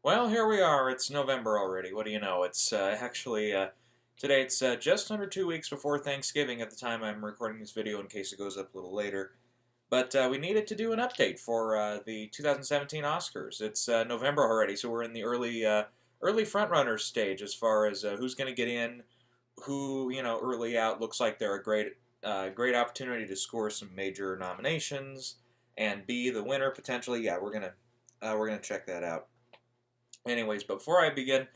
Well, here we are. It's November already. What do you know? It's actually today. It's just under 2 weeks before Thanksgiving at the time I'm recording this video. In case it goes up a little later, but we needed to do an update for the 2017 Oscars. It's November already, so we're in the early Frontrunners stage as far as who's going to get in, who early out looks like they're a great opportunity to score some major nominations and be the winner potentially. Yeah, we're gonna check that out. Anyways, but before I begin,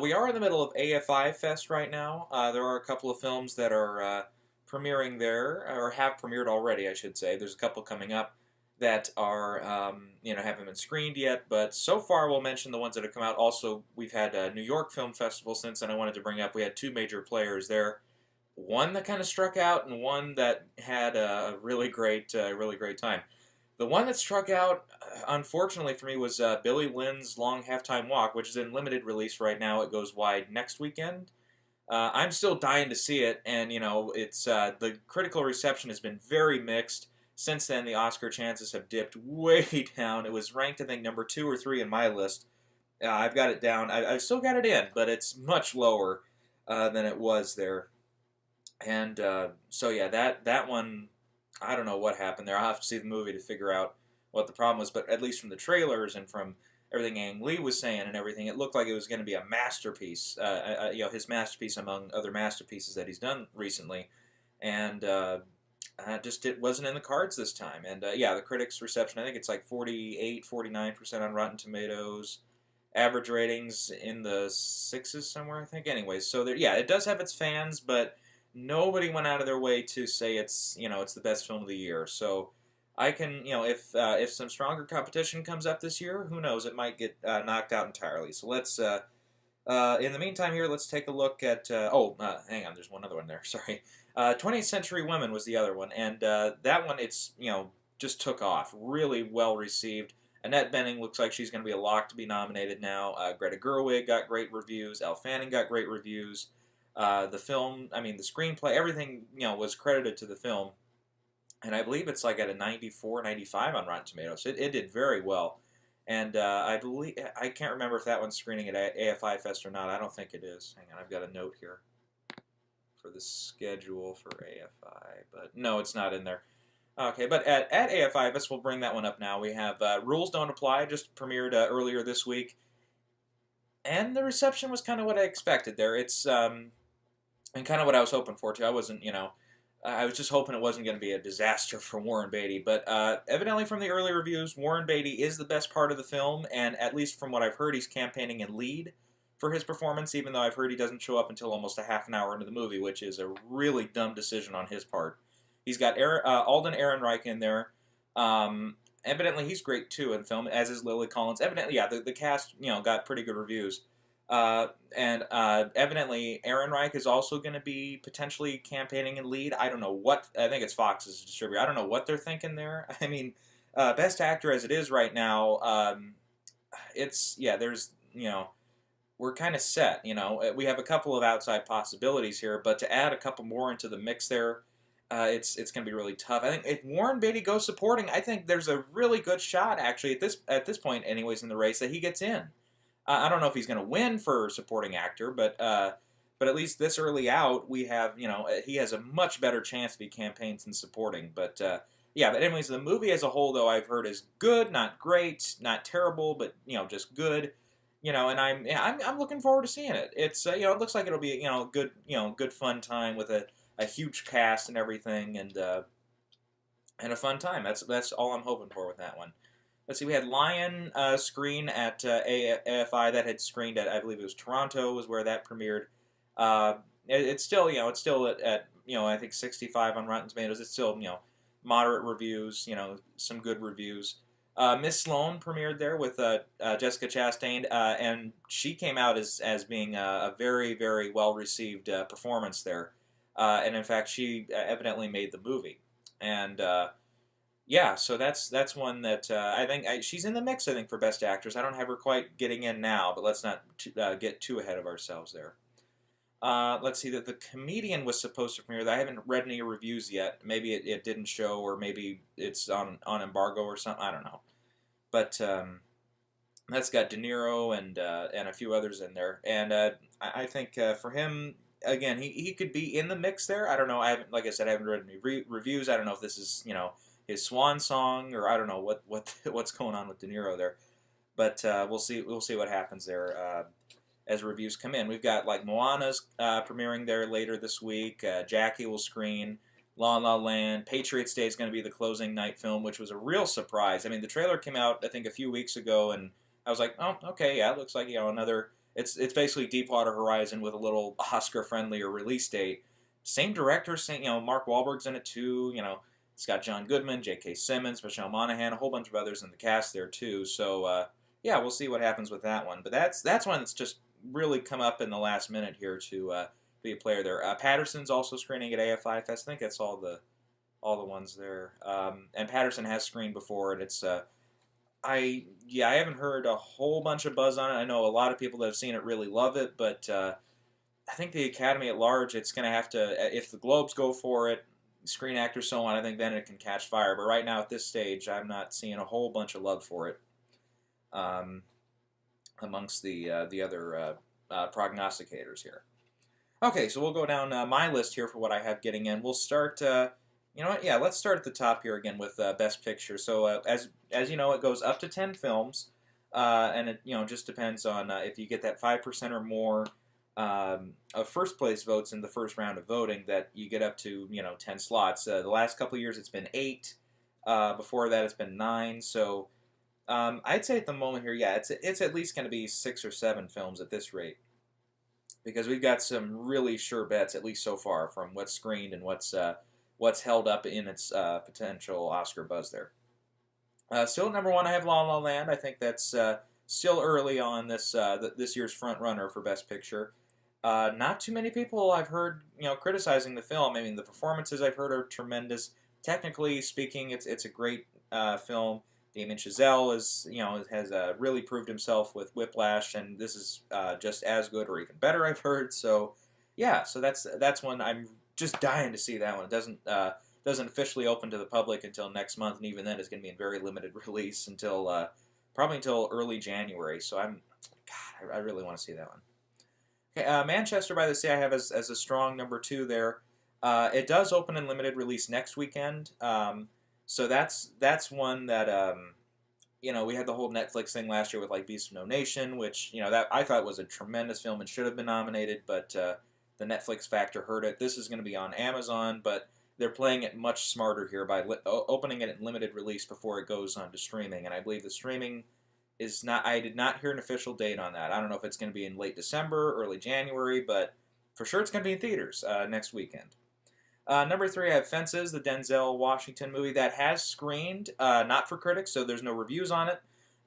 we are in the middle of AFI Fest right now. There are a couple of films that are premiering there, or have premiered already, I should say. There's a couple coming up that are, haven't been screened yet, but so far we'll mention the ones that have come out. Also, we've had a New York Film Festival since, and I wanted to bring up, we had two major players there. One that kind of struck out, and one that had a really great time. The one that struck out, unfortunately for me, was Billy Lynn's Long Halftime Walk, which is in limited release right now. It goes wide next weekend. I'm still dying to see it, and it's the critical reception has been very mixed. Since then, the Oscar chances have dipped way down. It was ranked, I think, number 2 or 3 in my list. I've got it down. I've still got it in, but it's much lower than it was there. And so yeah, that one, I don't know what happened there. I'll have to see the movie to figure out what the problem was. But at least from the trailers and from everything Ang Lee was saying and everything, it looked like it was going to be a masterpiece. His masterpiece among other masterpieces that he's done recently, and just it wasn't in the cards this time. And yeah, the critics' reception, I think it's like 48, 49% on Rotten Tomatoes. Average ratings in the sixes somewhere, I think. Anyways, so there, yeah, it does have its fans, but nobody went out of their way to say it's the best film of the year. So I can, if some stronger competition comes up this year, who knows? It might get knocked out entirely. So let's in the meantime here, let's take a look at. Hang on, there's one other one there. Sorry, 20th Century Women was the other one, and that one it's just took off, really well received. Annette Bening looks like she's going to be a lock to be nominated now. Greta Gerwig got great reviews. Elle Fanning got great reviews. The film, I mean, the screenplay, everything, was credited to the film. And I believe it's like at a 94, 95 on Rotten Tomatoes. It did very well. And I can't remember if that one's screening at AFI Fest or not. I don't think it is. Hang on, I've got a note here for the schedule for AFI. But no, it's not in there. Okay, but at AFI Fest, we'll bring that one up now. We have Rules Don't Apply, just premiered earlier this week. And the reception was kind of what I expected there. It's and kind of what I was hoping for too. I wasn't, I was just hoping it wasn't going to be a disaster for Warren Beatty. But evidently, from the early reviews, Warren Beatty is the best part of the film, and at least from what I've heard, he's campaigning in lead for his performance. Even though I've heard he doesn't show up until almost a half an hour into the movie, which is a really dumb decision on his part. He's got Alden Ehrenreich in there. Evidently, he's great too in film, as is Lily Collins. Evidently, yeah, the cast got pretty good reviews. And evidently, Ehrenreich is also going to be potentially campaigning in lead. I don't know what. I think it's Fox's distributor. I don't know what they're thinking there. I mean, Best Actor as it is right now, it's yeah. There's we're kind of set. We have a couple of outside possibilities here, but to add a couple more into the mix there, it's going to be really tough. I think if Warren Beatty goes supporting, I think there's a really good shot actually at this point, anyways, in the race that he gets in. I don't know if he's going to win for supporting actor, but at least this early out, we have he has a much better chance to be campaigns than supporting. But yeah, but anyways, the movie as a whole, though, I've heard is good, not great, not terrible, but just good. And I'm looking forward to seeing it. It's it looks like it'll be good good fun time with a huge cast and everything, and a fun time. That's all I'm hoping for with that one. Let's see, we had Lion screen at AFI that had screened at, I believe it was Toronto, was where that premiered. It's still, it's still at I think 65 on Rotten Tomatoes. It's still, moderate reviews, some good reviews. Miss Sloane premiered there with Jessica Chastain, and she came out as being a very, very well-received performance there. And in fact, she evidently made the movie. And yeah, so that's one that I think she's in the mix. I think for Best Actress. I don't have her quite getting in now, but let's not get too ahead of ourselves there. Let's see, that the Comedian was supposed to premiere. I haven't read any reviews yet. Maybe it didn't show, or maybe it's on embargo or something. I don't know. But That's got De Niro and a few others in there, and I think for him again, he could be in the mix there. I don't know. I haven't, like I said, I haven't read any reviews. I don't know if this is his swan song, or I don't know what what's going on with De Niro there. But we'll see. We'll see what happens there as reviews come in. We've got like Moana's premiering there later this week. Jackie will screen. La La Land. Patriots Day is going to be the closing night film, which was a real surprise. I mean, the trailer came out I think a few weeks ago, and I was like, oh, okay, yeah, it looks like another. It's basically Deepwater Horizon with a little Oscar friendlier release date. Same director, same Mark Wahlberg's in it too. It's got John Goodman, J.K. Simmons, Michelle Monaghan, a whole bunch of others in the cast there too. So yeah, we'll see what happens with that one. But that's one that's just really come up in the last minute here to be a player there. Patterson's also screening at AFI Fest. I think that's all the ones there. And Patterson has screened before, and it's I haven't heard a whole bunch of buzz on it. I know a lot of people that have seen it really love it, but I think the Academy at large, it's going to have to, if the Globes go for it, Screen Actors, so on, I think then it can catch fire. But right now at this stage, I'm not seeing a whole bunch of love for it amongst the other prognosticators here. Okay, so we'll go down my list here for what I have getting in. We'll start, you know what? Yeah, let's start at the top here again with Best Picture. So as you know, it goes up to 10 films, and it just depends on if you get that 5% or more of first place votes in the first round of voting, that you get up to 10 slots. The last couple of years it's been 8. Before that it's been 9. So I'd say at the moment here, yeah, it's at least going to be 6 or 7 films at this rate, because we've got some really sure bets, at least so far, from what's screened and what's held up in its potential Oscar buzz there. Still at number 1, I have La La Land. I think that's still early on this year's front runner for Best Picture. Not too many people I've heard criticizing the film. I mean, the performances I've heard are tremendous. Technically speaking, it's a great film. Damien Chazelle has really proved himself with Whiplash, and this is just as good or even better, I've heard. So yeah, so that's one I'm just dying to see. That one. It doesn't officially open to the public until next month, and even then it's going to be in very limited release until probably until early January. So I really want to see that one. Okay, Manchester by the Sea I have as a strong number 2 there. It does open in limited release next weekend. So that's one that we had the whole Netflix thing last year with like Beast of No Nation, which that I thought was a tremendous film and should have been nominated, but the Netflix factor hurt it. This is going to be on Amazon, but they're playing it much smarter here by opening it in limited release before it goes on to streaming. And I believe the streaming is not. I did not hear an official date on that. I don't know if it's going to be in late December, early January, but for sure it's going to be in theaters next weekend. Number 3, I have Fences, the Denzel Washington movie that has screened, not for critics, so there's no reviews on it,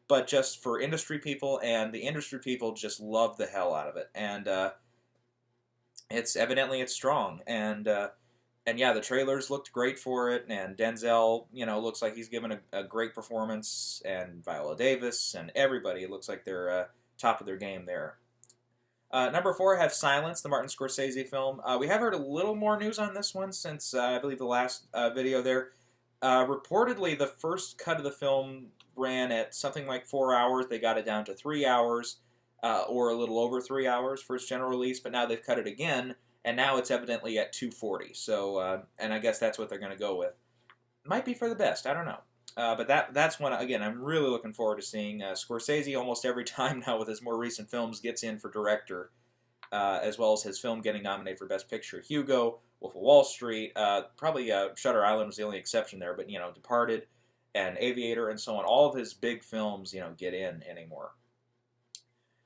but just for industry people, and the industry people just love the hell out of it. And it's strong, and yeah, the trailers looked great for it, and Denzel, looks like he's given a great performance, and Viola Davis, and everybody, it looks like they're top of their game there. Number 4, I have Silence, the Martin Scorsese film. We have heard a little more news on this one since, I believe, the last video there. Reportedly, the first cut of the film ran at something like 4 hours. They got it down to 3 hours, or a little over 3 hours for its general release, but now they've cut it again, and now it's evidently at 2:40. So, and I guess that's what they're going to go with. Might be for the best. I don't know. But that's one, again, I'm really looking forward to seeing. Scorsese almost every time now with his more recent films gets in for director, as well as his film getting nominated for Best Picture. Hugo, Wolf of Wall Street, probably Shutter Island was the only exception there, but, Departed and Aviator and so on. All of his big films, get in anymore.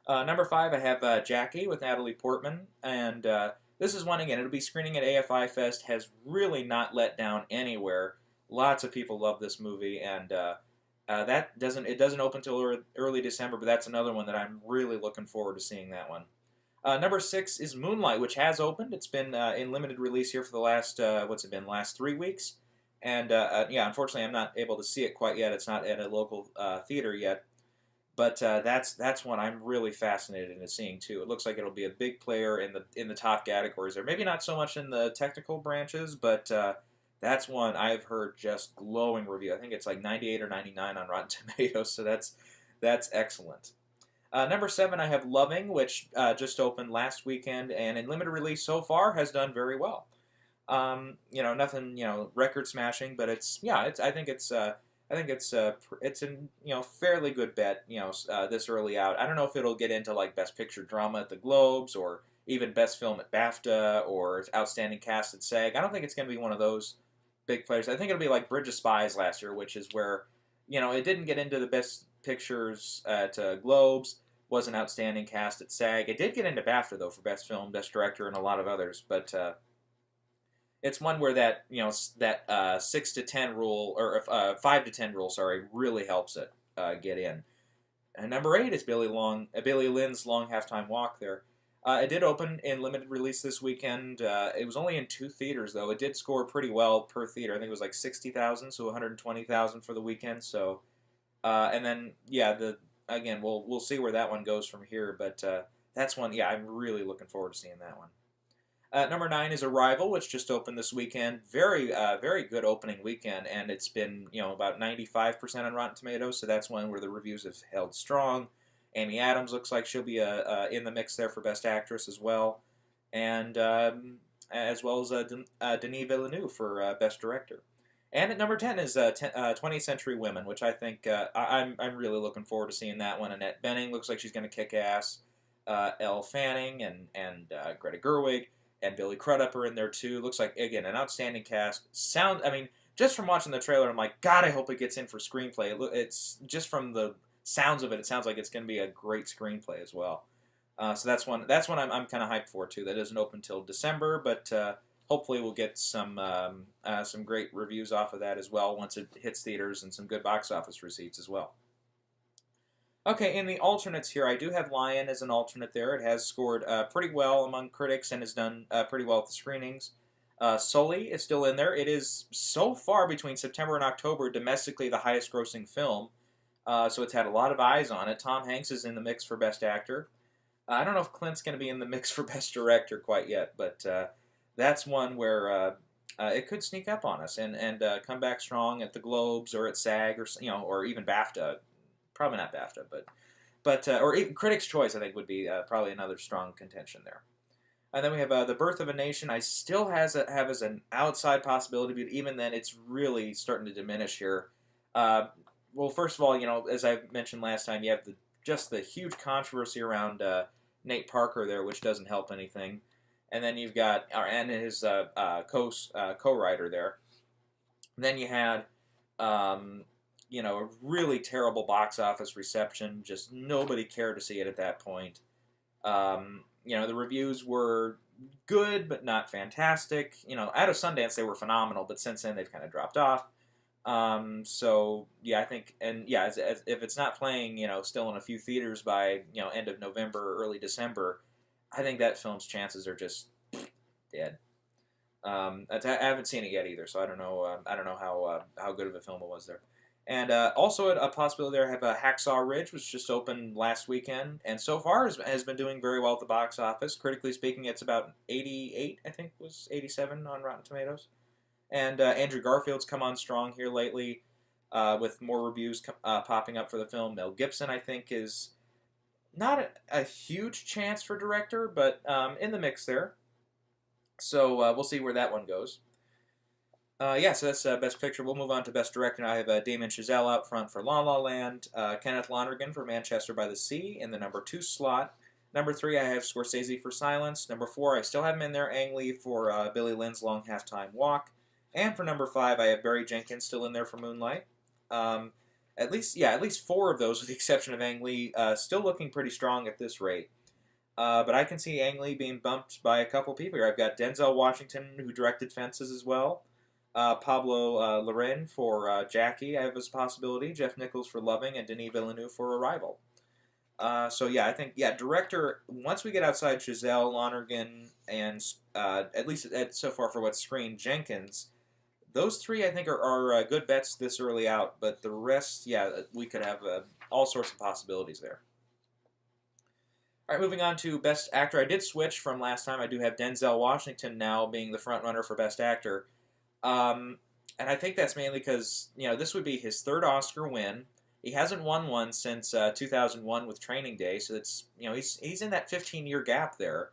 Number 5, I have Jackie with Natalie Portman, and this is one, again, it'll be screening at AFI Fest, has really not let down anywhere. Lots of people love this movie, and it doesn't open until early December, but that's another one that I'm really looking forward to seeing that one. Number 6 is Moonlight, which has opened. It's been in limited release here for the last, last 3 weeks. And yeah, unfortunately, I'm not able to see it quite yet. It's not at a local theater yet. But that's one I'm really fascinated in seeing too. It looks like it'll be a big player in the top categories there. Maybe not so much in the technical branches, but that's one I've heard just glowing review. I think it's like 98 or 99 on Rotten Tomatoes, so that's That's excellent. Number 7, I have Loving, which just opened last weekend, and in limited release so far has done very well. Nothing, record smashing, but it's yeah, it's I think it's an fairly good bet, this early out. I don't know if it'll get into like Best Picture Drama at the Globes or even Best Film at BAFTA or Outstanding Cast at SAG. I don't think it's going to be one of those big players. I think it'll be like Bridge of Spies last year, which is where it didn't get into the Best Pictures at Globes. Was an Outstanding Cast at SAG. It did get into BAFTA though for Best Film, Best Director, and a lot of others, but. It's one where that 6 to 10 rule or 5 to 10 rule, sorry, really helps it get in. And number 8 is Billy Lynn's Long Halftime Walk. There, it did open in limited release this weekend. It was only in 2 theaters though. It did score pretty well per theater. I think it was like 60,000, so 120,000 for the weekend. So, and then again we'll see where that one goes from here. But that's one. Yeah, I'm really looking forward to seeing that one. Number 9 is Arrival, which just opened this weekend. Very good opening weekend, and it's been about 95% on Rotten Tomatoes. So that's one where the reviews have held strong. Amy Adams looks like she'll be in the mix there for Best Actress as well, and as well as Denis Villeneuve for Best Director. And at number 10 is 20th Century Women, which I think I'm really looking forward to seeing that one. Annette Bening looks like she's going to kick ass. Elle Fanning and Greta Gerwig. And Billy Crudup are in there too. Looks like, again, an outstanding cast. Just from watching the trailer, I'm like, God, I hope it gets in for screenplay. It's just from the sounds of it, it sounds like it's going to be a great screenplay as well. So that's one I'm kind of hyped for too. That doesn't open until December, but hopefully we'll get some great reviews off of that as well once it hits theaters and some good box office receipts as well. Okay, in the alternates here, I do have Lion as an alternate there. It has scored pretty well among critics and has done pretty well at the screenings. Sully is still in there. It is, so far, between September and October, domestically the highest-grossing film. So it's had a lot of eyes on it. Tom Hanks is in the mix for Best Actor. I don't know if Clint's going to be in the mix for Best Director quite yet, but that's one where it could sneak up on us and come back strong at the Globes or at SAG or even BAFTA. Probably not BAFTA, but or even Critics' Choice, I think, would be probably another strong contention there. And then we have The Birth of a Nation. I still have as an outside possibility, but even then, it's really starting to diminish here. Well, first of all, as I mentioned last time, you have the huge controversy around Nate Parker there, which doesn't help anything. And then you've got and his co-writer there. And then you had a really terrible box office reception. Just nobody cared to see it at that point. The reviews were good, but not fantastic. Out of Sundance, they were phenomenal, but since then, they've kind of dropped off. I think, if it's not playing, still in a few theaters by, end of November or early December, I think that film's chances are just dead. I haven't seen it yet either, so I don't know how good of a film it was there. And also a possibility there, I have Hacksaw Ridge, which just opened last weekend, and so far has been doing very well at the box office. Critically speaking, it's about 88, I think, was 87 on Rotten Tomatoes. And Andrew Garfield's come on strong here lately, with more reviews popping up for the film. Mel Gibson, I think, is not a huge chance for director, but in the mix there. So we'll see where that one goes. So that's Best Picture. We'll move on to Best Director. I have Damien Chazelle out front for La La Land, Kenneth Lonergan for Manchester by the Sea in the number 2 slot. Number 3, I have Scorsese for Silence. Number 4, I still have him in there, Ang Lee for Billy Lynn's Long Halftime Walk. And for number 5, I have Barry Jenkins still in there for Moonlight. At least 4 of those, with the exception of Ang Lee, still looking pretty strong at this rate. But I can see Ang Lee being bumped by a couple people here. I've got Denzel Washington, who directed Fences as well. Pablo Larraín for Jackie, I have as a possibility. Jeff Nichols for Loving, and Denis Villeneuve for Arrival. I think director, once we get outside Chazelle, Lonergan, and at least so far for what's screened, Jenkins, those 3 I think are good bets this early out, but the rest, we could have all sorts of possibilities there. All right, moving on to Best Actor. I did switch from last time. I do have Denzel Washington now being the front runner for Best Actor. And I think that's mainly because, this would be his 3rd Oscar win, He hasn't won one since 2001 with Training Day, so it's he's in that 15-year gap there,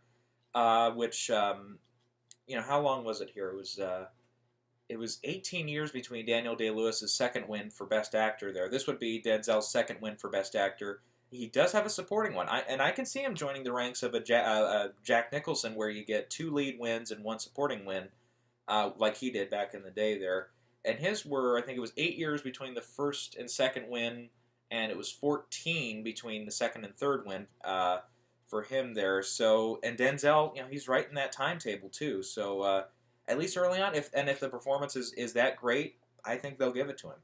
which how long was it here? It was 18 years between Daniel Day-Lewis's second win for Best Actor there. This would be Denzel's second win for Best Actor. He does have a supporting one, and I can see him joining the ranks of a Jack Nicholson, where you get 2 lead wins and 1 supporting win, like he did back in the day there. And his were, I think it was 8 years between the first and second win, and it was 14 between the second and third win for him there. So, and Denzel, he's right in that timetable too. So, at least early on, if the performance is that great, I think they'll give it to him.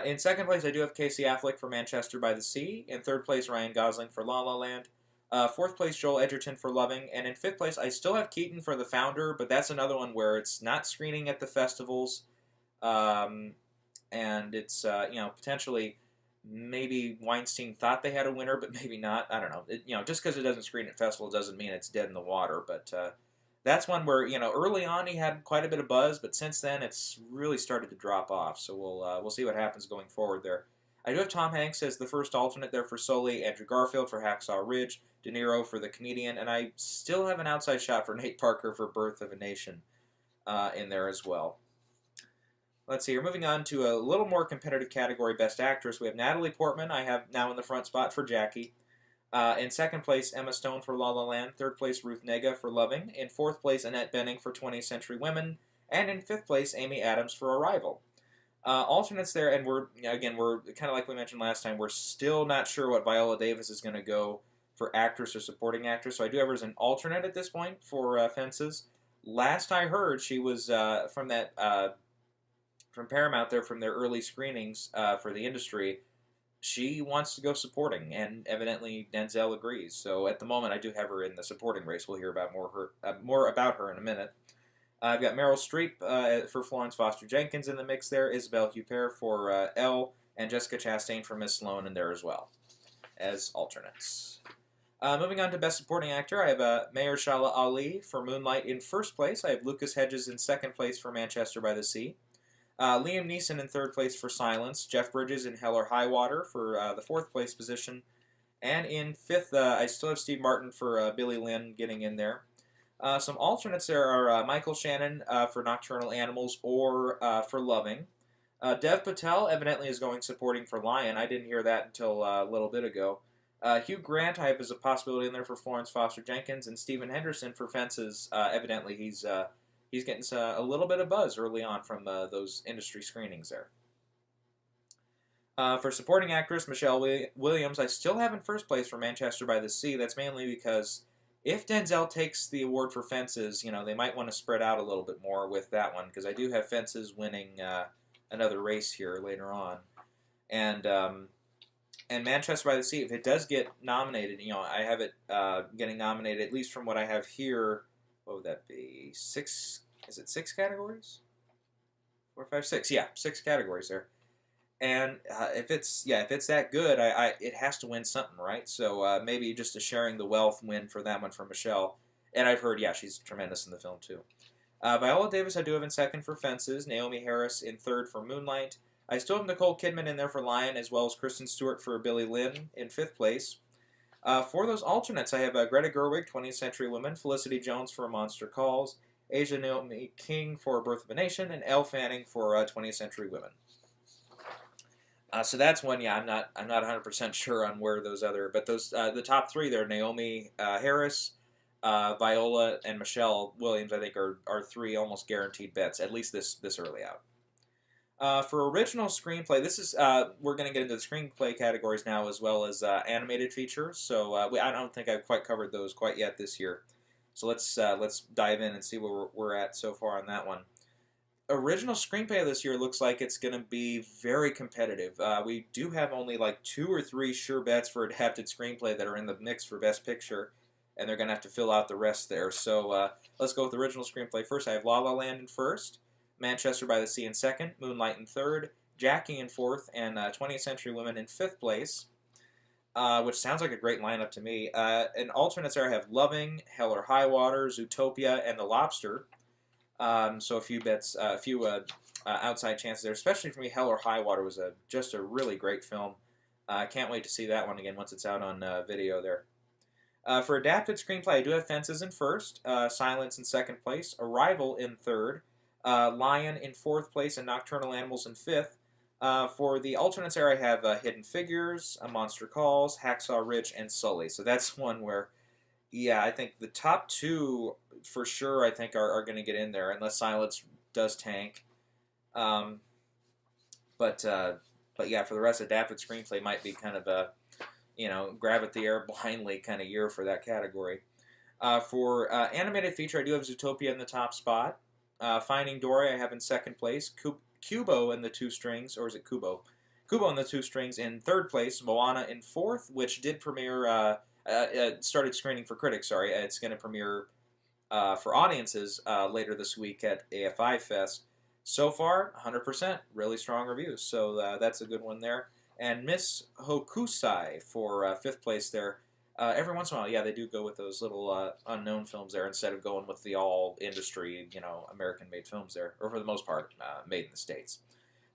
In second place, I do have Casey Affleck for Manchester by the Sea. In third place, Ryan Gosling for La La Land. Fourth place, Joel Edgerton for Loving. And in fifth place, I still have Keaton for The Founder, but that's another one where it's not screening at the festivals. And it's, potentially maybe Weinstein thought they had a winner, but maybe not. I don't know. Just because it doesn't screen at festivals doesn't mean it's dead in the water. But that's one where, early on he had quite a bit of buzz, but since then it's really started to drop off. So we'll see what happens going forward there. I do have Tom Hanks as the first alternate there for Sully, Andrew Garfield for Hacksaw Ridge, De Niro for The Comedian, and I still have an outside shot for Nate Parker for Birth of a Nation in there as well. Let's see, we're moving on to a little more competitive category, Best Actress. We have Natalie Portman, I have now in the front spot for Jackie. In second place, Emma Stone for La La Land. Third place, Ruth Negga for Loving. In fourth place, Annette Bening for 20th Century Women. And in fifth place, Amy Adams for Arrival. Alternates there, and we're kind of like we mentioned last time, we're still not sure what Viola Davis is going to go for actress or supporting actress. So I do have her as an alternate at this point for Fences. Last I heard, she was from Paramount there, from their early screenings for the industry. She wants to go supporting, and evidently Denzel agrees. So at the moment, I do have her in the supporting race. We'll hear about more about her in a minute. I've got Meryl Streep for Florence Foster Jenkins in the mix there, Isabelle Huppert for Elle, and Jessica Chastain for Miss Sloane in there as well, as alternates. Moving on to Best Supporting Actor, I have Mahershala Ali for Moonlight in first place. I have Lucas Hedges in second place for Manchester by the Sea. Liam Neeson in third place for Silence. Jeff Bridges in Hell or High Water for the fourth place position. And in fifth, I still have Steve Martin for Billy Lynn getting in there. Some alternates there are Michael Shannon for Nocturnal Animals or for Loving. Dev Patel evidently is going supporting for Lion. I didn't hear that until a little bit ago. Hugh Grant I have as a possibility in there for Florence Foster Jenkins, and Stephen Henderson for Fences. Evidently he's getting a little bit of buzz early on from those industry screenings there. For supporting actress, Michelle Williams, I still have in first place for Manchester by the Sea. That's mainly because if Denzel takes the award for Fences, they might want to spread out a little bit more with that one, because I do have Fences winning another race here later on. And Manchester by the Sea, if it does get nominated, I have it getting nominated, at least from what I have here. What would that be? 6? Is it 6 categories? 4, 5, 6. Yeah, 6 categories there. And if it's that good, it has to win something, right? So maybe just a sharing the wealth win for that one for Michelle. And I've heard, she's tremendous in the film too. Viola Davis I do have in second for Fences. Naomi Harris in third for Moonlight. I still have Nicole Kidman in there for Lion, as well as Kristen Stewart for Billy Lynn in fifth place. For those alternates, I have Greta Gerwig, 20th Century Women, Felicity Jones for Monster Calls, Asia Naomi King for Birth of a Nation, and Elle Fanning for 20th Century Women. So that's one. I'm not 100% sure on where those other, but those the top 3 there: Naomi Harris, Viola, and Michelle Williams. I think are 3 almost guaranteed bets, at least this early out. For original screenplay, this is we're going to get into the screenplay categories now, as well as animated features. So I don't think I've quite covered those quite yet this year. So let's dive in and see where we're at so far on that one. Original screenplay this year looks like it's going to be very competitive. We do have only like 2 or 3 sure bets for adapted screenplay that are in the mix for Best Picture, and they're going to have to fill out the rest there. So let's go with original screenplay first. I have La La Land in first, Manchester by the Sea in second, Moonlight in third, Jackie in fourth, and 20th Century Women in fifth place, which sounds like a great lineup to me. And alternates there I have Loving, Hell or High Water, Zootopia, and The Lobster. So a few bets, outside chances there, especially for me. Hell or High Water was just a really great film. I can't wait to see that one again once it's out on video there. For adapted screenplay, I do have Fences in first, Silence in second place, Arrival in third, Lion in fourth place, and Nocturnal Animals in fifth. For the alternates there, I have Hidden Figures, A Monster Calls, Hacksaw Ridge, and Sully. So that's one where, yeah, I think the top two for sure, I think, are going to get in there, unless Silence does tank. But yeah, for the rest, adapted screenplay might be kind of a, grab at the air blindly kind of year for that category. For animated feature, I do have Zootopia in the top spot. Finding Dory, I have in second place. Kubo in the two strings, or is it Kubo? Kubo in the two strings in third place. Moana in fourth, which did premiere, started screening for critics, sorry. It's going to premiere for audiences later this week at AFI Fest. So far, 100%, really strong reviews, so that's a good one there. And Miss Hokusai for fifth place there. Every once in a while, yeah, they do go with those little unknown films there instead of going with the all-industry, American-made films there, or for the most part, made in the States.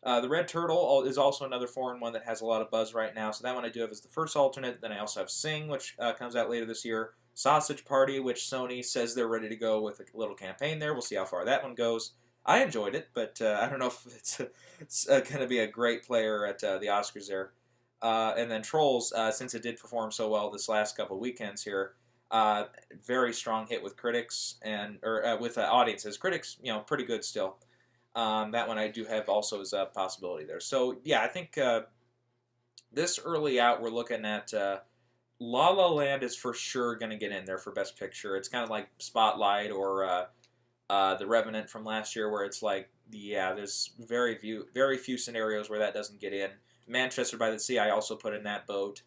The Red Turtle is also another foreign one that has a lot of buzz right now, so that one I do have as the first alternate. Then I also have Sing, which comes out later this year. Sausage Party, which Sony says they're ready to go with a little campaign there. We'll see how far that one goes. I enjoyed it, but I don't know if it's going to be a great player at the Oscars there. And then Trolls, since it did perform so well this last couple of weekends here, very strong hit with critics or with audiences. Critics, pretty good still. That one I do have also as a possibility there. So yeah, I think this early out we're looking at La La Land is for sure going to get in there for Best Picture. It's kind of like Spotlight or The Revenant from last year, where it's like, yeah, there's very few scenarios where that doesn't get in. Manchester by the Sea, I also put in that boat.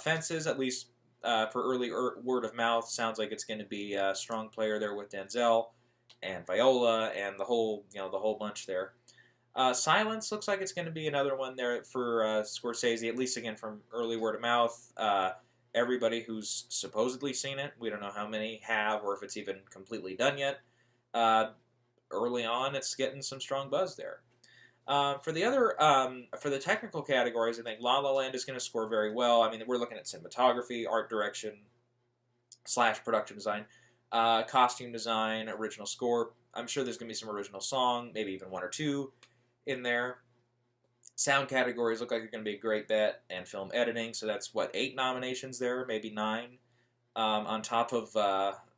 Fences, at least per early word of mouth, sounds like it's going to be a strong player there with Denzel and Viola and the whole bunch there. Silence looks like it's going to be another one there for Scorsese, at least again from early word of mouth. Everybody who's supposedly seen it, we don't know how many have or if it's even completely done yet. Early on, it's getting some strong buzz there. For the technical categories, I think La La Land is going to score very well. I mean, we're looking at cinematography, art direction / production design, costume design, original score. I'm sure there's going to be some original song, maybe even one or two in there. Sound categories look like they're going to be a great bet, and film editing. So that's 8 nominations there, maybe 9, on top of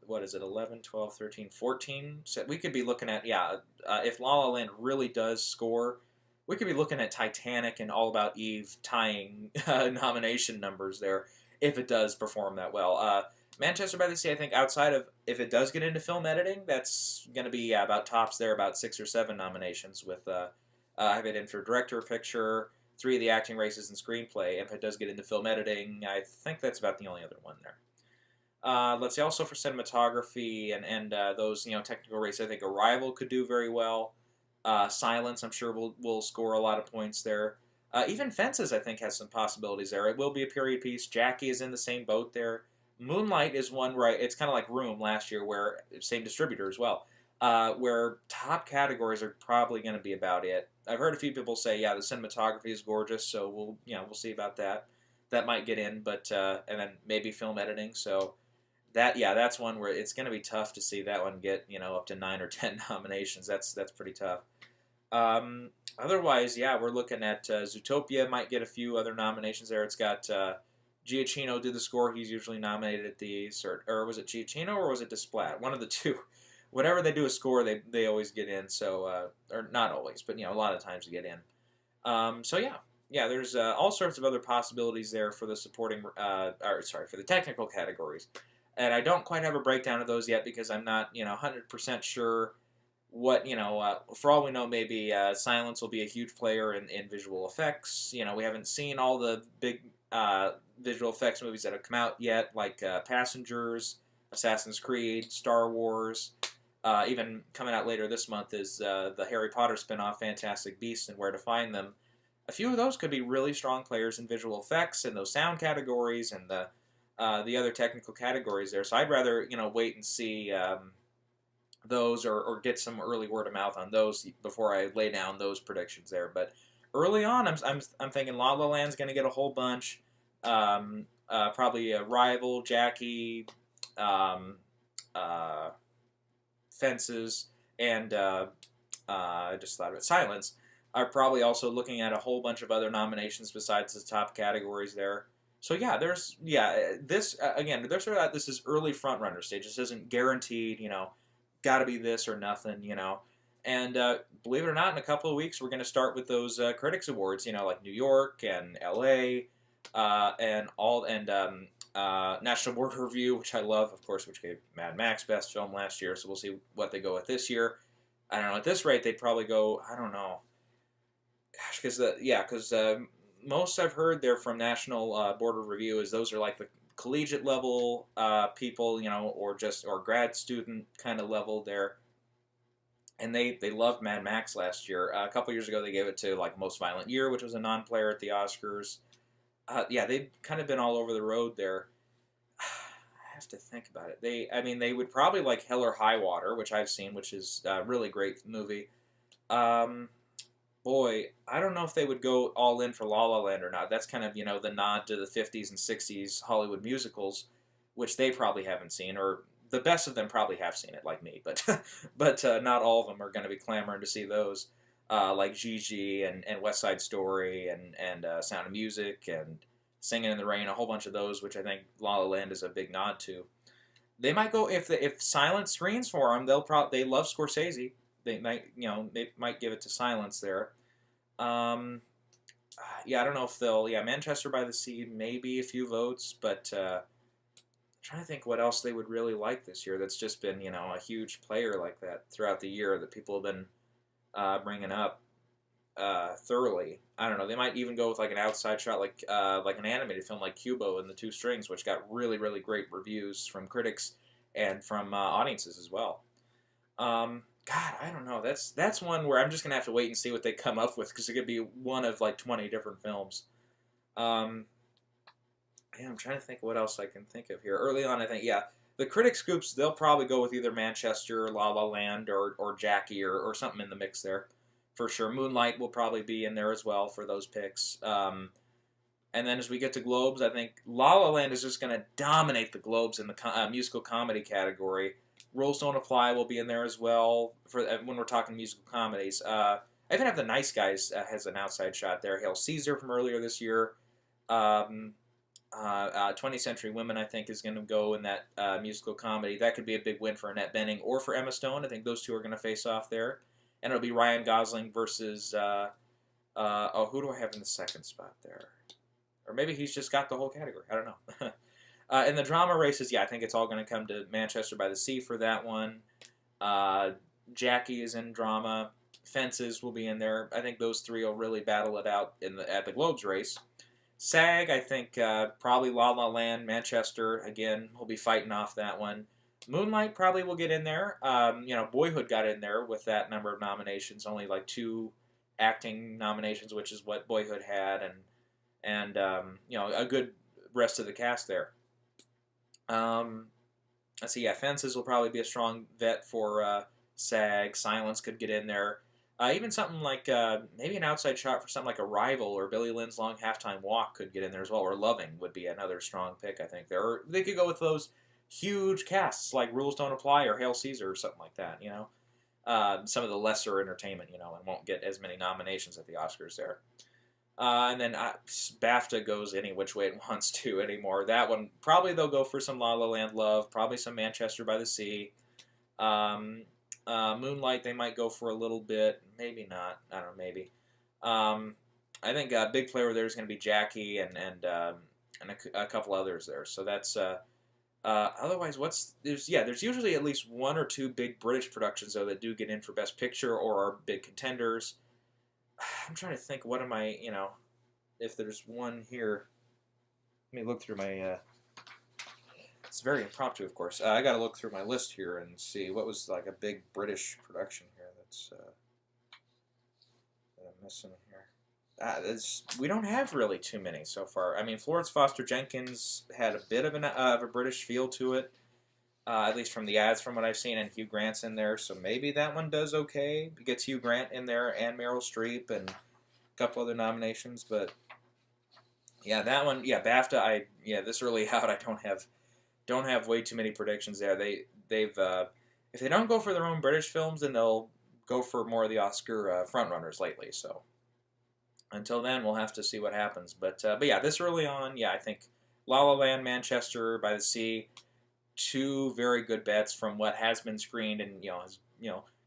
11, 12, 13, 14. So we could be looking at, if La La Land really does score, we could be looking at Titanic and All About Eve tying nomination numbers there if it does perform that well. Manchester by the Sea, I think, outside of, if it does get into film editing, that's going to be about tops there, about 6 or 7 nominations with, I have it in for director of picture, 3 of the acting races, and screenplay. If it does get into film editing, I think that's about the only other one there. Let's see, also for cinematography and those technical races, I think Arrival could do very well. Silence, I'm sure, will score a lot of points there. Even Fences, I think, has some possibilities there. It will be a period piece. Jackie is in the same boat there. Moonlight is one where it's kind of like Room last year, where same distributor as well, where top categories are probably going to be about it. I've heard a few people say, yeah, the cinematography is gorgeous, so we'll see about that. That might get in, but and then maybe film editing. So that's one where it's going to be tough to see that one get up to 9 or 10 nominations. That's pretty tough. Otherwise, we're looking at Zootopia might get a few other nominations there. It's got Giacchino did the score. He's usually nominated at these, or was it Giacchino or was it Desplat? One of the two. Whenever they do a score, they always get in. So, or not always, but a lot of times they get in. There's all sorts of other possibilities there for the supporting, for the technical categories. And I don't quite have a breakdown of those yet because I'm not, 100% sure what, for all we know, maybe Silence will be a huge player in visual effects. We haven't seen all the big visual effects movies that have come out yet, like Passengers, Assassin's Creed, Star Wars. Even coming out later this month is the Harry Potter spinoff, Fantastic Beasts and Where to Find Them. A few of those could be really strong players in visual effects and those sound categories and the other technical categories there. So I'd rather wait and see those, or get some early word of mouth on those before I lay down those predictions there. But early on, I'm thinking La La Land's going to get a whole bunch. Probably a Rival, Jackie, um, uh, Fences, and I just thought of it, Silence, are probably also looking at a whole bunch of other nominations besides the top categories there. So yeah, this again, there's sort of this is early front runner stage. This isn't guaranteed, got to be this or nothing, And believe it or not, in a couple of weeks, we're going to start with those critics awards, like New York and L.A. And National Board Review, which I love, of course, which gave Mad Max Best Film last year. So we'll see what they go with this year. I don't know. At this rate, they'd probably go. I don't know. Gosh, because most I've heard there from National Board of Review is those are like the collegiate level people, or grad student kind of level there. And they loved Mad Max last year. A couple years ago, they gave it to like Most Violent Year, which was a non-player at the Oscars. They've kind of been all over the road there. I have to think about it. They would probably like Hell or High Water, which I've seen, which is a really great movie. Boy, I don't know if they would go all in for La La Land or not. That's kind of, the nod to the 50s and 60s Hollywood musicals, which they probably haven't seen, or the best of them probably have seen it, like me, but but not all of them are going to be clamoring to see those, like Gigi and West Side Story and Sound of Music and Singing in the Rain, a whole bunch of those, which I think La La Land is a big nod to. They might go if Silence screens for them. They love Scorsese. They might give it to Silence there. I don't know if they'll. Yeah, Manchester by the Sea, maybe a few votes, but I'm trying to think what else they would really like this year. That's just been a huge player like that throughout the year that people have been bringing up thoroughly. I don't know. They might even go with like an outside shot, like an animated film like Kubo and the Two Strings, which got really really great reviews from critics and from audiences as well. God, I don't know. That's one where I'm just gonna have to wait and see what they come up with because it could be one of like 20 different films. I'm trying to think what else I can think of here. Early on, I think the critics groups they'll probably go with either Manchester, La La Land, or Jackie or something in the mix there, for sure. Moonlight will probably be in there as well for those picks. And then as we get to Globes, I think La La Land is just going to dominate the Globes in the musical comedy category. Rules Don't Apply will be in there as well for when we're talking musical comedies. I even have The Nice Guys has an outside shot there. Hail Caesar from earlier this year. 20th Century Women, I think, is going to go in that musical comedy. That could be a big win for Annette Bening or for Emma Stone. I think those two are going to face off there. And it'll be Ryan Gosling versus... who do I have in the second spot there? Or maybe he's just got the whole category. I don't know. In the drama races, I think it's all going to come to Manchester by the Sea for that one. Jackie is in drama. Fences will be in there. I think those three will really battle it out at the Globes race. SAG, I think probably La La Land, Manchester, again, will be fighting off that one. Moonlight probably will get in there. Boyhood got in there with that number of nominations, only like 2 acting nominations, which is what Boyhood had, and a good rest of the cast there. Let's see, Fences will probably be a strong vet for SAG. Silence could get in there. Even something like maybe an outside shot for something like Arrival or Billy Lynn's Long Halftime Walk could get in there as well. Or Loving would be another strong pick, I think. Or they could go with those huge casts like Rules Don't Apply or Hail Caesar or something like that, some of the lesser entertainment, and won't get as many nominations at the Oscars there. And then BAFTA goes any which way it wants to anymore. That one, probably they'll go for some La La Land love, probably some Manchester by the Sea. Moonlight, they might go for a little bit. Maybe not. I don't know, maybe. I think a big player there is going to be Jackie and a couple others there. So that's... otherwise, there's usually at least 1 or 2 big British productions, though, that do get in for Best Picture or are big contenders. I'm trying to think, what am I, if there's one here. Let me look through my... It's very impromptu, of course. I got to look through my list here and see what was like a big British production here that I'm missing here. We don't have really too many so far. I mean, Florence Foster Jenkins had a bit of a British feel to it. at least from the ads from what I've seen, and Hugh Grant's in there, so maybe that one does okay. It gets Hugh Grant in there and Meryl Streep and a couple other nominations, but yeah, that one, yeah, BAFTA. This early out, I don't have way too many predictions there. They've if they don't go for their own British films, then they'll go for more of the Oscar frontrunners lately. So until then, we'll have to see what happens. But yeah, this early on, yeah, I think La La Land, Manchester by the Sea, two very good bets from what has been screened and has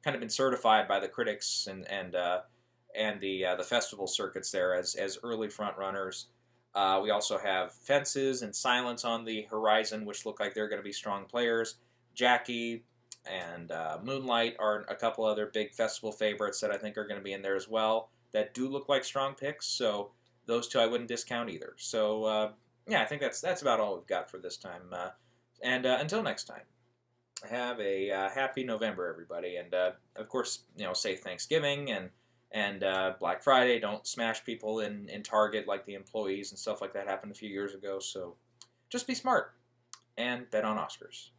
kind of been certified by the critics and the festival circuits there as early front runners. We also have Fences and Silence on the horizon, which look like they're going to be strong players. Jackie and Moonlight are a couple other big festival favorites that I think are going to be in there as well that do look like strong picks. So those two I wouldn't discount either. So yeah, I think that's about all we've got for this time. And until next time, have a happy November, everybody. And of course, safe Thanksgiving and Black Friday. Don't smash people in Target like the employees and stuff like that happened a few years ago. So just be smart and bet on Oscars.